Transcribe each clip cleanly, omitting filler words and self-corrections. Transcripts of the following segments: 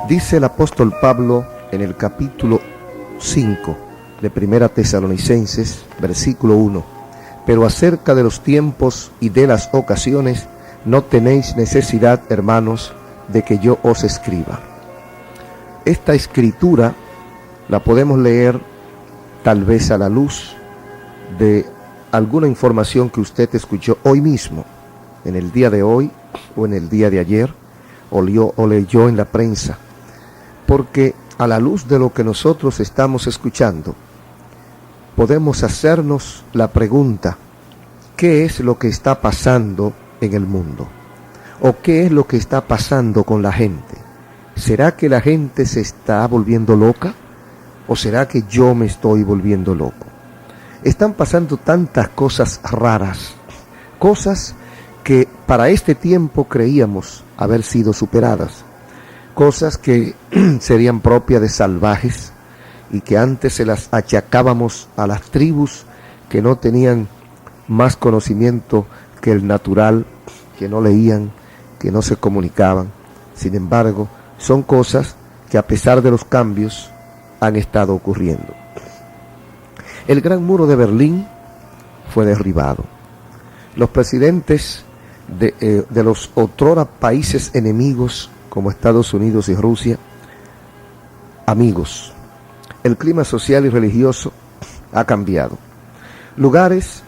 Dice el apóstol Pablo en el capítulo 5 de Primera Tesalonicenses, versículo 1: pero acerca de los tiempos y de las ocasiones no tenéis necesidad, hermanos, de que yo os escriba. Esta escritura la podemos leer tal vez a la luz de alguna información que usted escuchó hoy mismo, en el día de hoy o en el día de ayer, o leyó en la prensa, porque a la luz de lo que nosotros estamos escuchando, podemos hacernos la pregunta: ¿qué es lo que está pasando en el mundo? ¿O qué es lo que está pasando con la gente? ¿Será que la gente se está volviendo loca? ¿O será que yo me estoy volviendo loco? Están pasando tantas cosas raras, cosas que para este tiempo creíamos haber sido superadas, cosas que serían propias de salvajes y que antes se las achacábamos a las tribus que no tenían más conocimiento que el natural, que no leían, que no se comunicaban. Sin embargo, son cosas que a pesar de los cambios han estado ocurriendo. El gran muro de Berlín fue derribado. Los presidentes de los otrora países enemigos como Estados Unidos y Rusia, amigos. El clima social y religioso ha cambiado. Lugares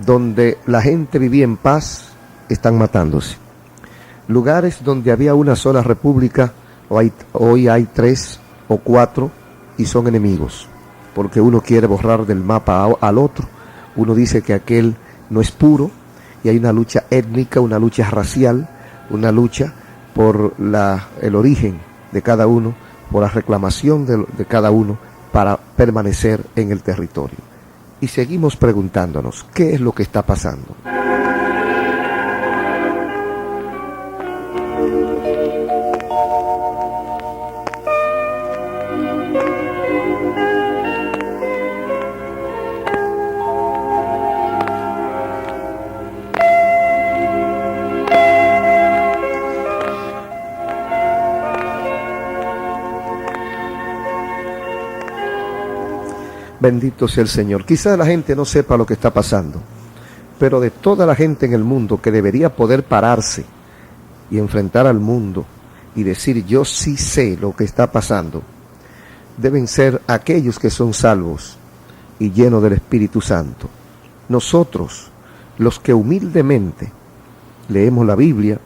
donde la gente vivía en paz están matándose. Lugares donde había una sola república, hoy hay 3 o 4 y son enemigos, porque uno quiere borrar del mapa al otro. Uno dice que aquel no es puro, y hay una lucha étnica, una lucha racial, una lucha por el origen de cada uno, por la reclamación de cada uno para permanecer en el territorio. Y seguimos preguntándonos, ¿qué es lo que está pasando? Bendito sea el Señor. Quizá la gente no sepa lo que está pasando, pero de toda la gente en el mundo que debería poder pararse y enfrentar al mundo y decir: yo sí sé lo que está pasando, deben ser aquellos que son salvos y llenos del Espíritu Santo. Nosotros, los que humildemente leemos la Biblia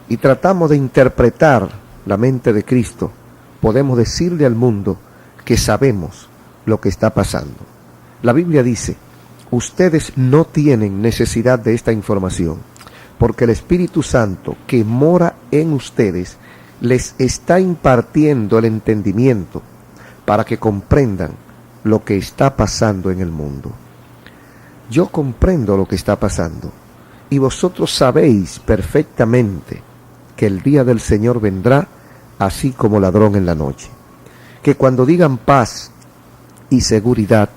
y tratamos de interpretar la mente de Cristo, podemos decirle al mundo que sabemos lo que está pasando. La Biblia dice: ustedes no tienen necesidad de esta información, porque el Espíritu Santo que mora en ustedes les está impartiendo el entendimiento para que comprendan lo que está pasando en el mundo. Yo comprendo lo que está pasando, y vosotros sabéis perfectamente que el día del Señor vendrá así como ladrón en la noche. Que cuando digan paz y seguridad,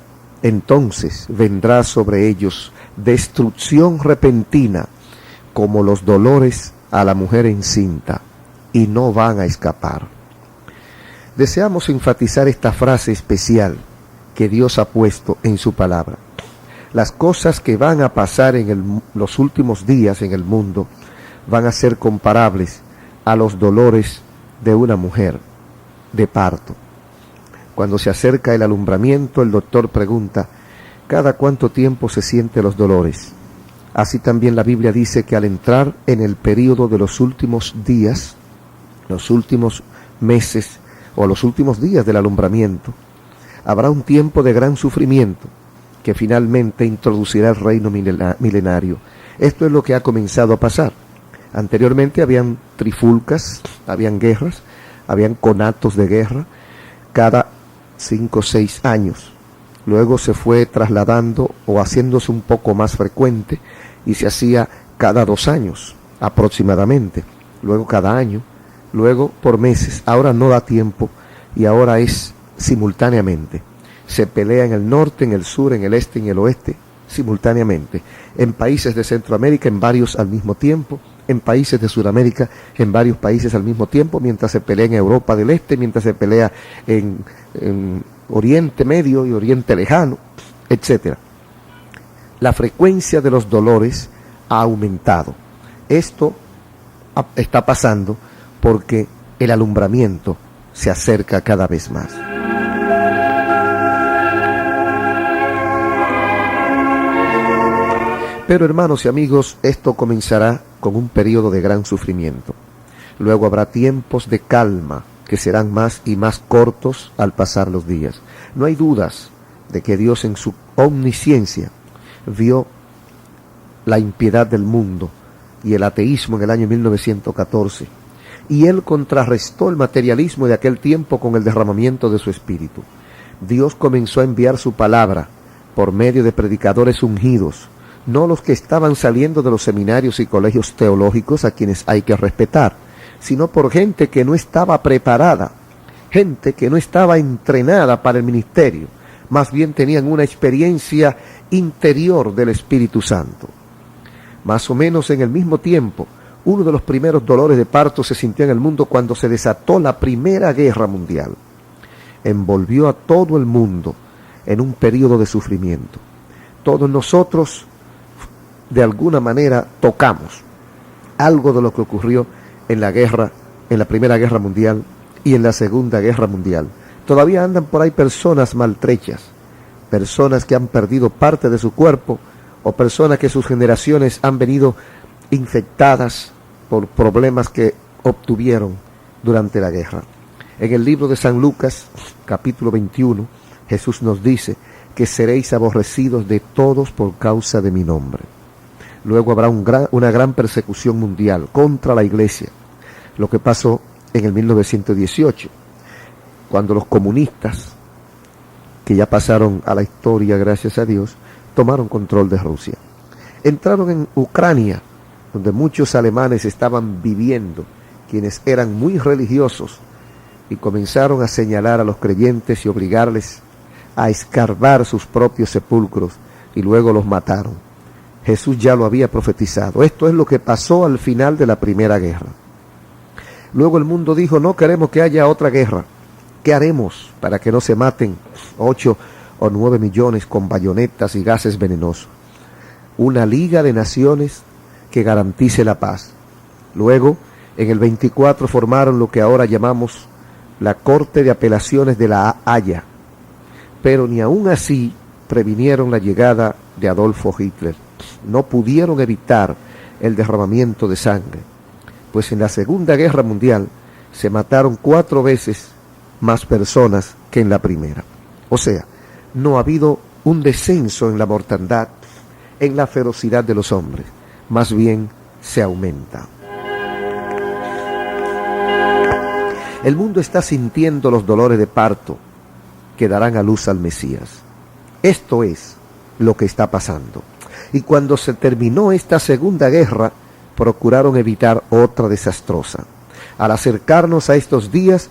entonces vendrá sobre ellos destrucción repentina, como los dolores a la mujer encinta, y no van a escapar. Deseamos enfatizar esta frase especial que Dios ha puesto en su palabra. Las cosas que van a pasar en los últimos días en el mundo van a ser comparables a los dolores de una mujer de parto. Cuando se acerca el alumbramiento, el doctor pregunta: ¿cada cuánto tiempo se sienten los dolores? Así también la Biblia dice que al entrar en el período de los últimos días, los últimos meses o los últimos días del alumbramiento, habrá un tiempo de gran sufrimiento que finalmente introducirá el reino milenario. Esto es lo que ha comenzado a pasar. Anteriormente habían trifulcas, habían guerras, habían conatos de guerra cada 5 o 6 años. Luego se fue trasladando o haciéndose un poco más frecuente y se hacía cada 2 años aproximadamente, luego cada año, luego por meses. Ahora no da tiempo y ahora es simultáneamente. Se pelea en el norte, en el sur, en el este, en el oeste, simultáneamente. En países de Centroamérica, en varios al mismo tiempo, en países de Sudamérica, en varios países al mismo tiempo, mientras se pelea en Europa del Este, mientras se pelea en Oriente Medio y Oriente Lejano, etc. La frecuencia de los dolores ha aumentado. Esto está pasando porque el alumbramiento se acerca cada vez más. Pero hermanos y amigos, esto comenzará con un periodo de gran sufrimiento. Luego habrá tiempos de calma que serán más y más cortos al pasar los días. No hay dudas de que Dios en su omnisciencia vio la impiedad del mundo y el ateísmo en el año 1914, y Él contrarrestó el materialismo de aquel tiempo con el derramamiento de su Espíritu. Dios comenzó a enviar su palabra por medio de predicadores ungidos, no los que estaban saliendo de los seminarios y colegios teológicos a quienes hay que respetar, sino por gente que no estaba preparada, gente que no estaba entrenada para el ministerio, más bien tenían una experiencia interior del Espíritu Santo. Más o menos en el mismo tiempo, uno de los primeros dolores de parto se sintió en el mundo cuando se desató la Primera Guerra Mundial. Envolvió a todo el mundo en un periodo de sufrimiento. Todos nosotros, de alguna manera, tocamos algo de lo que ocurrió en la guerra, en la Primera Guerra Mundial y en la Segunda Guerra Mundial. Todavía andan por ahí personas maltrechas, personas que han perdido parte de su cuerpo, o personas que sus generaciones han venido infectadas por problemas que obtuvieron durante la guerra. En el libro de San Lucas, capítulo 21, Jesús nos dice que seréis aborrecidos de todos por causa de mi nombre. Luego habrá una gran persecución mundial contra la iglesia, lo que pasó en el 1918, cuando los comunistas, que ya pasaron a la historia gracias a Dios, tomaron control de Rusia. Entraron en Ucrania, donde muchos alemanes estaban viviendo, quienes eran muy religiosos, y comenzaron a señalar a los creyentes y obligarles a escarbar sus propios sepulcros, y luego los mataron. Jesús ya lo había profetizado. Esto es lo que pasó al final de la Primera Guerra. Luego el mundo dijo, no queremos que haya otra guerra. ¿Qué haremos para que no se maten 8 o 9 millones con bayonetas y gases venenosos? Una liga de naciones que garantice la paz. Luego, en el 24 formaron lo que ahora llamamos la Corte de Apelaciones de la Haya. Pero ni aún así previnieron la llegada de Adolfo Hitler. No pudieron evitar el derramamiento de sangre, pues en la Segunda Guerra Mundial se mataron 4 veces más personas que en la primera. O sea, no ha habido un descenso en la mortandad, en la ferocidad de los hombres, más bien se aumenta. El mundo está sintiendo los dolores de parto que darán a luz al Mesías. Esto es lo que está pasando. Y cuando se terminó esta Segunda Guerra, procuraron evitar otra desastrosa. Al acercarnos a estos días,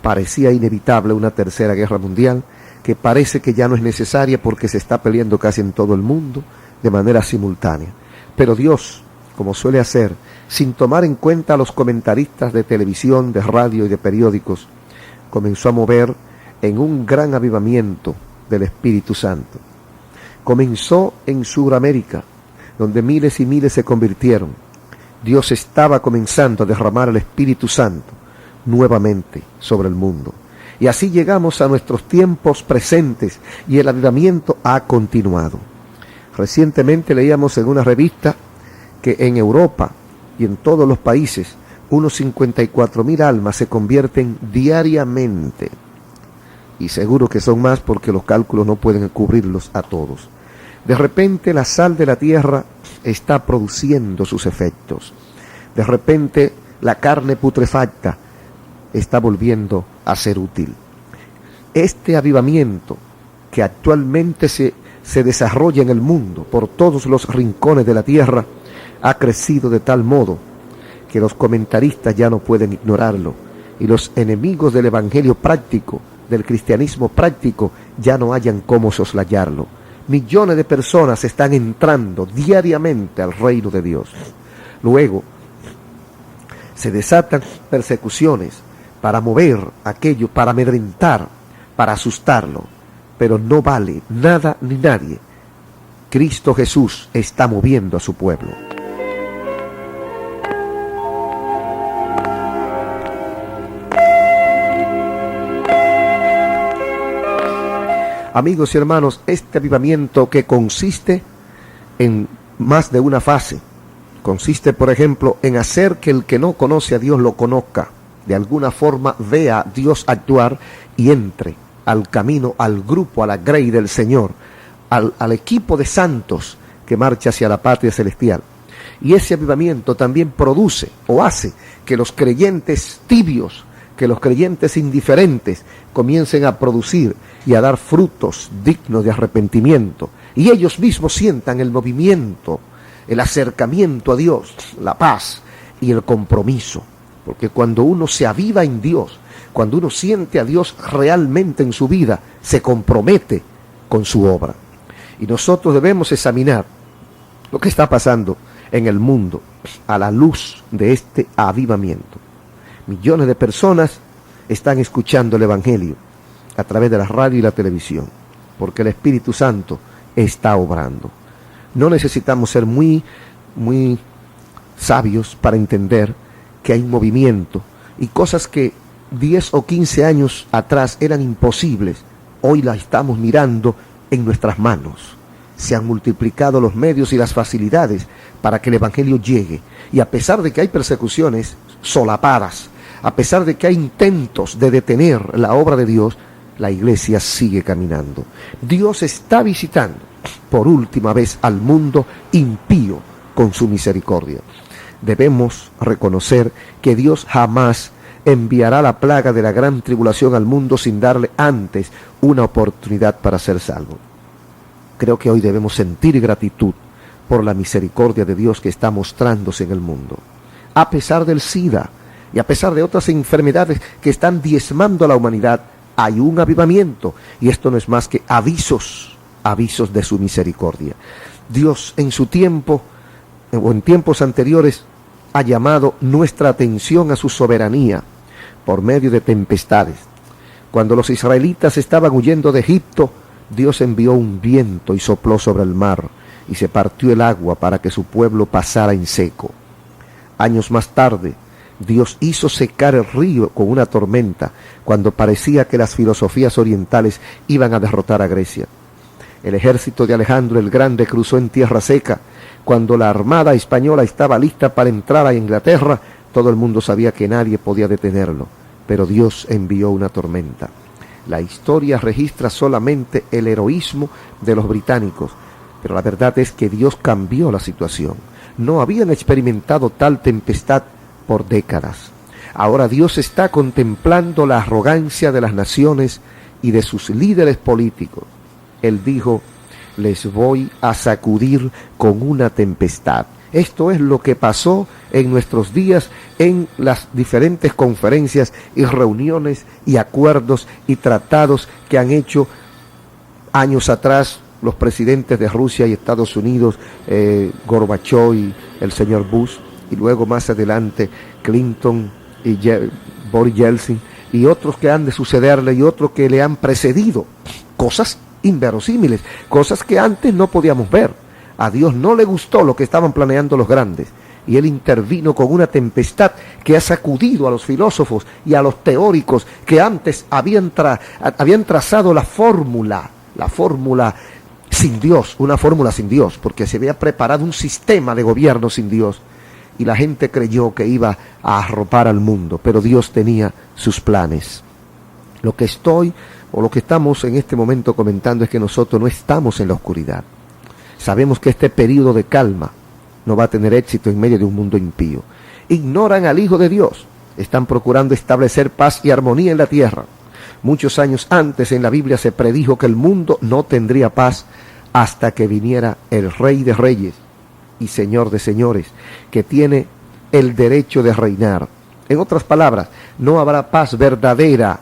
parecía inevitable una Tercera Guerra Mundial, que parece que ya no es necesaria porque se está peleando casi en todo el mundo de manera simultánea. Pero Dios, como suele hacer, sin tomar en cuenta a los comentaristas de televisión, de radio y de periódicos, comenzó a mover en un gran avivamiento del Espíritu Santo. Comenzó en Sudamérica, donde miles y miles se convirtieron. Dios estaba comenzando a derramar el Espíritu Santo nuevamente sobre el mundo. Y así llegamos a nuestros tiempos presentes y el avivamiento ha continuado. Recientemente leíamos en una revista que en Europa y en todos los países unos 54,000 almas se convierten diariamente. Y seguro que son más porque los cálculos no pueden cubrirlos a todos. De repente la sal de la tierra está produciendo sus efectos. De repente la carne putrefacta está volviendo a ser útil. Este avivamiento que actualmente se desarrolla en el mundo por todos los rincones de la tierra ha crecido de tal modo que los comentaristas ya no pueden ignorarlo y los enemigos del evangelio práctico, del cristianismo práctico, ya no hayan cómo soslayarlo. Millones de personas están entrando diariamente al reino de Dios. Luego, Se desatan persecuciones para mover aquello, para amedrentar, para asustarlo, pero no vale nada ni nadie. Cristo Jesús está moviendo a su pueblo. Amigos y hermanos, este avivamiento que consiste en más de una fase, consiste, por ejemplo, en hacer que el que no conoce a Dios lo conozca, de alguna forma vea a Dios actuar y entre al camino, al grupo, a la grey del Señor, al equipo de santos que marcha hacia la patria celestial. Y ese avivamiento también produce o hace que los creyentes tibios, que los creyentes indiferentes comiencen a producir y a dar frutos dignos de arrepentimiento, y ellos mismos sientan el movimiento, el acercamiento a Dios, la paz y el compromiso. Porque cuando uno se aviva en Dios, cuando uno siente a Dios realmente en su vida, se compromete con su obra. Y nosotros debemos examinar lo que está pasando en el mundo a la luz de este avivamiento. Millones de personas están escuchando el Evangelio a través de la radio y la televisión, porque el Espíritu Santo está obrando. No necesitamos ser muy sabios para entender que hay movimiento y cosas que 10 o 15 años atrás eran imposibles, hoy las estamos mirando en nuestras manos. Se han multiplicado los medios y las facilidades para que el Evangelio llegue, y a pesar de que hay persecuciones solapadas, a pesar de que hay intentos de detener la obra de Dios, la iglesia sigue caminando. Dios está visitando por última vez al mundo impío con su misericordia. Debemos reconocer que Dios jamás enviará la plaga de la gran tribulación al mundo sin darle antes una oportunidad para ser salvo. Creo que hoy debemos sentir gratitud por la misericordia de Dios que está mostrándose en el mundo. A pesar del SIDA y a pesar de otras enfermedades que están diezmando a la humanidad, hay un avivamiento, y esto no es más que avisos de su misericordia. Dios en su tiempo, o en tiempos anteriores, ha llamado nuestra atención a su soberanía por medio de tempestades. Cuando los israelitas estaban huyendo de Egipto, Dios envió un viento y sopló sobre el mar, y se partió el agua para que su pueblo pasara en seco. Años más tarde, Dios hizo secar el río con una tormenta, cuando parecía que las filosofías orientales iban a derrotar a Grecia. El ejército de Alejandro el Grande cruzó en tierra seca. Cuando la armada española estaba lista para entrar a Inglaterra, todo el mundo sabía que nadie podía detenerlo, pero Dios envió una tormenta. La historia registra solamente el heroísmo de los británicos, pero la verdad es que Dios cambió la situación. No habían experimentado tal tempestad por décadas. Ahora Dios está contemplando la arrogancia de las naciones y de sus líderes políticos. Él dijo: les voy a sacudir con una tempestad. Esto es lo que pasó en nuestros días en las diferentes conferencias y reuniones y acuerdos y tratados que han hecho años atrás los presidentes de Rusia y Estados Unidos, Gorbachov y el señor Bush, y luego más adelante Clinton y Boris Yeltsin y otros que han de sucederle y otros que le han precedido. Cosas inverosímiles, cosas que antes no podíamos ver. A Dios no le gustó lo que estaban planeando los grandes, y Él intervino con una tempestad que ha sacudido a los filósofos y a los teóricos que antes habían trazado la fórmula sin Dios, una fórmula sin Dios, porque se había preparado un sistema de gobierno sin Dios, y la gente creyó que iba a arropar al mundo, pero Dios tenía sus planes. Lo que estamos en este momento comentando es que nosotros no estamos en la oscuridad. Sabemos que este periodo de calma no va a tener éxito en medio de un mundo impío. Ignoran al Hijo de Dios. Están procurando establecer paz y armonía en la tierra. Muchos años antes en la Biblia se predijo que el mundo no tendría paz hasta que viniera el Rey de Reyes y Señor de Señores, que tiene el derecho de reinar. En otras palabras, no habrá paz verdadera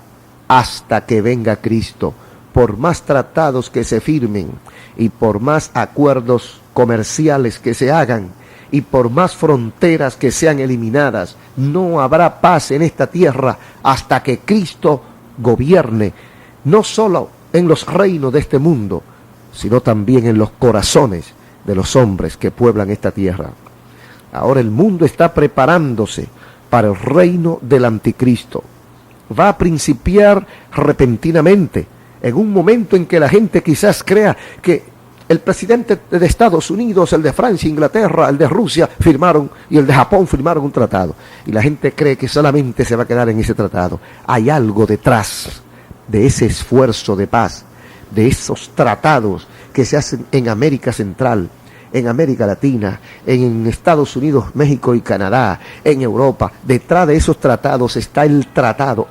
hasta que venga Cristo. Por más tratados que se firmen y por más acuerdos comerciales que se hagan y por más fronteras que sean eliminadas, no habrá paz en esta tierra hasta que Cristo gobierne, no solo en los reinos de este mundo, sino también en los corazones de los hombres que pueblan esta tierra. Ahora el mundo está preparándose para el reino del anticristo. Va a principiar repentinamente, en un momento en que la gente quizás crea que el presidente de Estados Unidos, el de Francia, Inglaterra, el de Rusia firmaron y el de Japón firmaron un tratado. Y la gente cree que solamente se va a quedar en ese tratado. Hay algo detrás de ese esfuerzo de paz, de esos tratados que se hacen en América Central, en América Latina, en Estados Unidos, México y Canadá, en Europa. Detrás de esos tratados está el tratado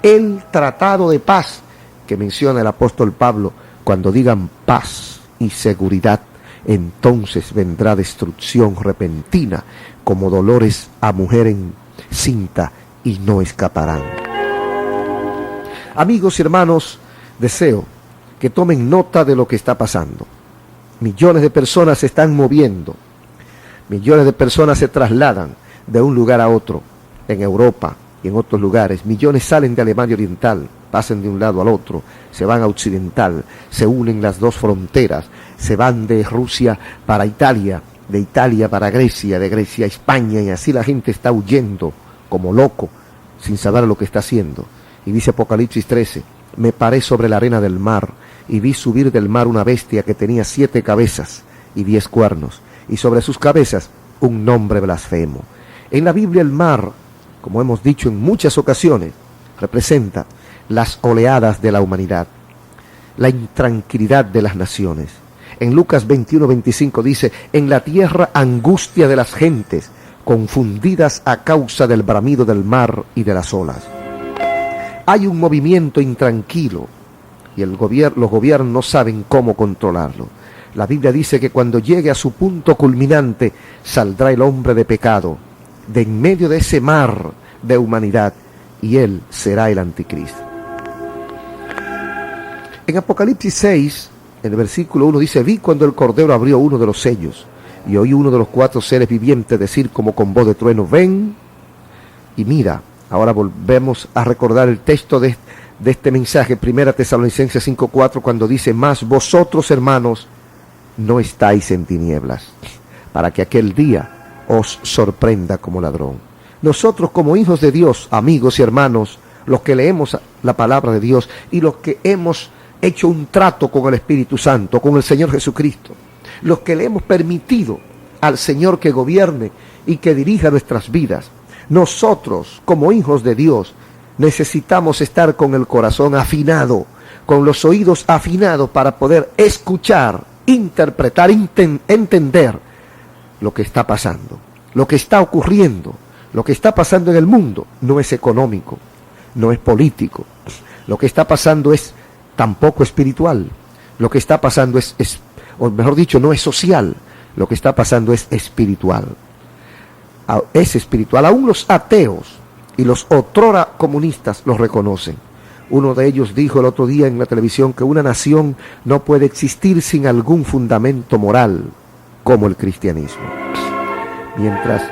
de paz que menciona el apóstol Pablo. Cuando digan paz y seguridad, entonces vendrá destrucción repentina como dolores a mujer encinta y no escaparán. Amigos y hermanos, deseo que tomen nota de lo que está pasando. Millones de personas se están moviendo, millones de personas se trasladan de un lugar a otro, en Europa y en otros lugares. Millones salen de Alemania Oriental, pasan de un lado al otro, se van a Occidental, se unen las dos fronteras, se van de Rusia para Italia, de Italia para Grecia, de Grecia a España, y así la gente está huyendo como loco, sin saber lo que está haciendo. Y dice Apocalipsis 13, me paré sobre la arena del mar, y vi subir del mar una bestia que tenía 7 cabezas y 10 cuernos, y sobre sus cabezas un nombre blasfemo. En la Biblia el mar, como hemos dicho en muchas ocasiones, representa las oleadas de la humanidad, la intranquilidad de las naciones. En Lucas 21:25 dice, en la tierra angustia de las gentes, confundidas a causa del bramido del mar y de las olas. Hay un movimiento intranquilo y los gobiernos no saben cómo controlarlo. La Biblia dice que cuando llegue a su punto culminante, saldrá el hombre de pecado de en medio de ese mar de humanidad, y él será el anticristo. En Apocalipsis 6, en el versículo 1 dice, vi cuando el Cordero abrió uno de los sellos, y oí uno de los 4 seres vivientes decir como con voz de trueno, ven y mira. Ahora volvemos a recordar el texto de este mensaje, 1 Tesalonicenses 5:4, cuando dice, mas vosotros, hermanos, no estáis en tinieblas, para que aquel día os sorprenda como ladrón. Nosotros como hijos de Dios, amigos y hermanos, los que leemos la palabra de Dios y los que hemos hecho un trato con el Espíritu Santo, con el Señor Jesucristo, los que le hemos permitido al Señor que gobierne y que dirija nuestras vidas, nosotros como hijos de Dios necesitamos estar con el corazón afinado, con los oídos afinados para poder escuchar, interpretar, entender lo que está pasando, lo que está ocurriendo. Lo que está pasando en el mundo no es económico, no es político. Lo que está pasando es tampoco espiritual. Lo que está pasando o mejor dicho, no es social. Lo que está pasando es espiritual. Es espiritual. Aún los ateos y los otrora comunistas los reconocen. Uno de ellos dijo el otro día en la televisión que una nación no puede existir sin algún fundamento moral como el cristianismo. Mientras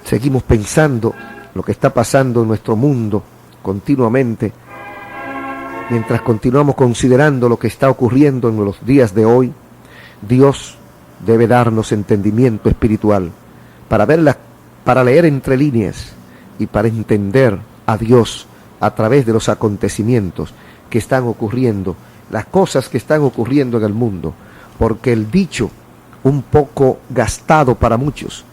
seguimos pensando lo que está pasando en nuestro mundo continuamente, mientras continuamos considerando lo que está ocurriendo en los días de hoy, Dios debe darnos entendimiento espiritual para leer entre líneas y para entender a Dios a través de los acontecimientos que están ocurriendo, las cosas que están ocurriendo en el mundo, porque el dicho, un poco gastado para muchos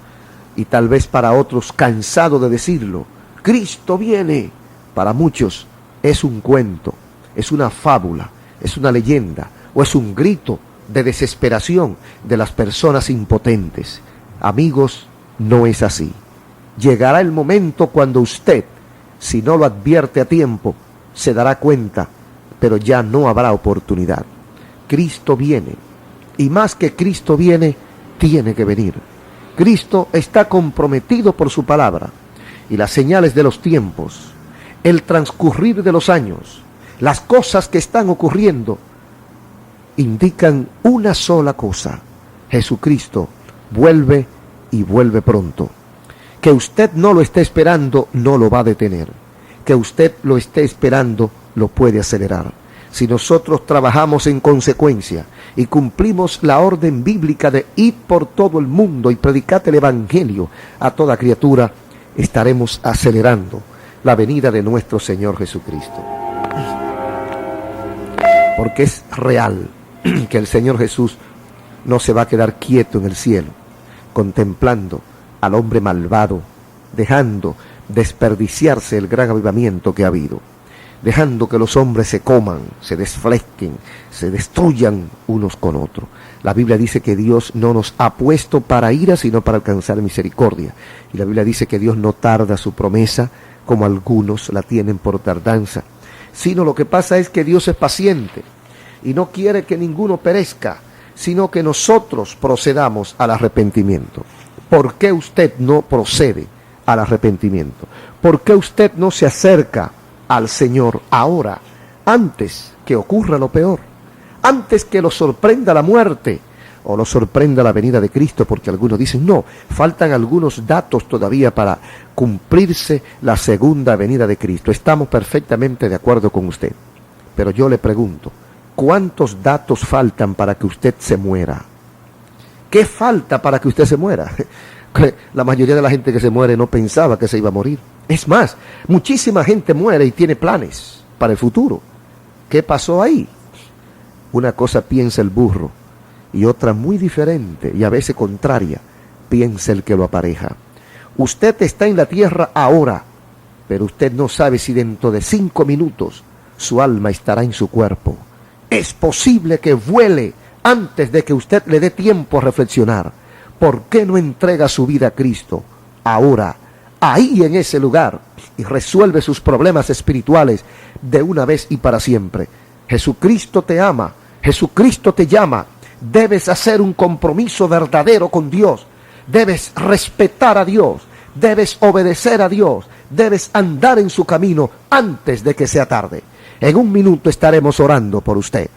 y tal vez para otros cansado de decirlo, Cristo viene, para muchos es un cuento, es una fábula, es una leyenda o es un grito de desesperación de las personas impotentes. Amigos, no es así. Llegará el momento cuando usted, si no lo advierte a tiempo, se dará cuenta, pero ya no habrá oportunidad. Cristo viene, y más que Cristo viene, tiene que venir. Cristo está comprometido por su palabra, y las señales de los tiempos, el transcurrir de los años, las cosas que están ocurriendo, indican una sola cosa: Jesucristo vuelve y vuelve pronto. Que usted no lo esté esperando no lo va a detener. Que usted lo esté esperando lo puede acelerar. Si nosotros trabajamos en consecuencia y cumplimos la orden bíblica de ir por todo el mundo y predicar el evangelio a toda criatura, estaremos acelerando la venida de nuestro Señor Jesucristo. Porque es real que el Señor Jesús no se va a quedar quieto en el cielo, contemplando al hombre malvado, dejando desperdiciarse el gran avivamiento que ha habido, dejando que los hombres se coman, se desflezquen, se destruyan unos con otros. La Biblia dice que Dios no nos ha puesto para ira, sino para alcanzar misericordia. Y la Biblia dice que Dios no tarda su promesa, como algunos la tienen por tardanza, sino lo que pasa es que Dios es paciente y no quiere que ninguno perezca, sino que nosotros procedamos al arrepentimiento. ¿Por qué usted no procede al arrepentimiento? ¿Por qué usted no se acerca al Señor ahora, antes que ocurra lo peor, antes que lo sorprenda la muerte o lo sorprenda la venida de Cristo? Porque algunos dicen, no, faltan algunos datos todavía para cumplirse la segunda venida de Cristo. Estamos perfectamente de acuerdo con usted, pero yo le pregunto, ¿cuántos datos faltan para que usted se muera? ¿Qué falta para que usted se muera? La mayoría de la gente que se muere no pensaba que se iba a morir. Es más, muchísima gente muere y tiene planes para el futuro. ¿Qué pasó ahí? Una cosa piensa el burro y otra muy diferente y a veces contraria piensa el que lo apareja. Usted está en la tierra ahora, pero usted no sabe si dentro de 5 minutos su alma estará en su cuerpo. Es posible que vuele antes de que usted le dé tiempo a reflexionar. ¿Por qué no entrega su vida a Cristo ahora, ahí en ese lugar, y resuelve sus problemas espirituales de una vez y para siempre? Jesucristo te ama, Jesucristo te llama. Debes hacer un compromiso verdadero con Dios. Debes respetar a Dios, debes obedecer a Dios, debes andar en su camino antes de que sea tarde. En un minuto estaremos orando por usted.